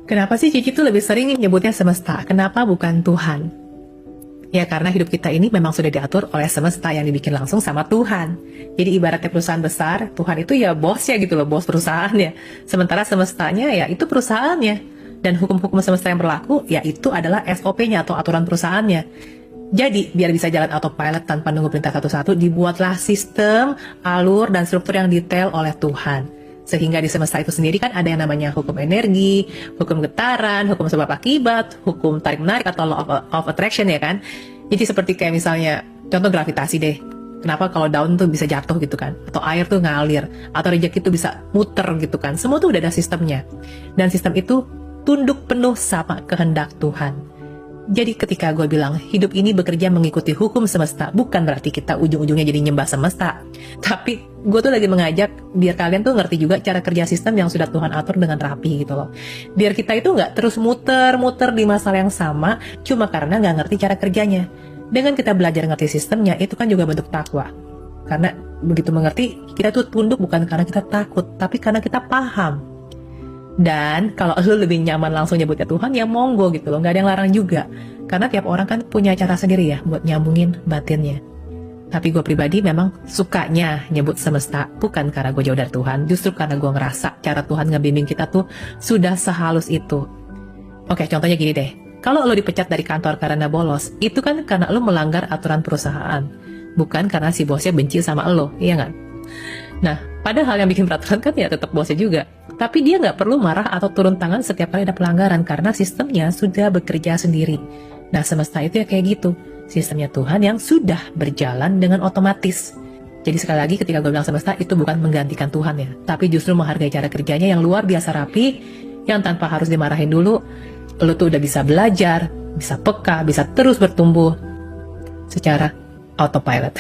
Kenapa sih Cici tuh lebih sering nyebutnya semesta? Kenapa bukan Tuhan? Ya karena hidup kita ini memang sudah diatur oleh semesta yang dibikin langsung sama Tuhan. Jadi ibaratnya perusahaan besar, Tuhan itu ya bosnya gitu loh, bos perusahaannya. Sementara semestanya ya itu perusahaannya. Dan hukum-hukum semesta yang berlaku, ya itu adalah SOP-nya atau aturan perusahaannya. Jadi, biar bisa jalan autopilot tanpa nunggu perintah satu-satu, dibuatlah sistem, alur, dan struktur yang detail oleh Tuhan. Sehingga di semesta itu sendiri kan ada yang namanya hukum energi, hukum getaran, hukum sebab akibat, hukum tarik-menarik atau law of attraction ya kan. Jadi seperti kayak misalnya, contoh gravitasi deh. Kenapa kalau daun tuh bisa jatuh gitu kan? Atau air tuh ngalir, atau rezeki tuh bisa muter gitu kan. Semua tuh udah ada sistemnya. Dan sistem itu tunduk penuh sama kehendak Tuhan. Jadi ketika gue bilang hidup ini bekerja mengikuti hukum semesta, bukan berarti kita ujung-ujungnya jadi nyembah semesta. Tapi gue tuh lagi mengajak biar kalian tuh ngerti juga cara kerja sistem yang sudah Tuhan atur dengan rapi gitu loh. Biar kita itu nggak terus muter-muter di masalah yang sama cuma karena nggak ngerti cara kerjanya. Dengan kita belajar ngerti sistemnya, itu kan juga bentuk takwa. Karena begitu mengerti, kita tuh tunduk bukan karena kita takut, tapi karena kita paham. Dan kalau lu lebih nyaman langsung nyebutnya Tuhan, ya monggo gitu loh, nggak ada yang larang juga. Karena tiap orang kan punya cara sendiri ya buat nyambungin batinnya. Tapi gue pribadi memang sukanya nyebut semesta, bukan karena gue jauh dari Tuhan, justru karena gue ngerasa cara Tuhan ngebimbing kita tuh sudah sehalus itu. Oke, contohnya gini deh, kalau lo dipecat dari kantor karena bolos, itu kan karena lo melanggar aturan perusahaan, bukan karena si bosnya benci sama lo, iya nggak? Nah, padahal yang bikin peraturan kan ya tetap bosnya juga. Tapi dia nggak perlu marah atau turun tangan setiap kali ada pelanggaran karena sistemnya sudah bekerja sendiri. Nah, semesta itu ya kayak gitu. Sistemnya Tuhan yang sudah berjalan dengan otomatis. Jadi sekali lagi ketika gue bilang semesta itu bukan menggantikan Tuhan ya, tapi justru menghargai cara kerjanya yang luar biasa rapi, yang tanpa harus dimarahin dulu, lo tuh udah bisa belajar, bisa peka, bisa terus bertumbuh secara autopilot.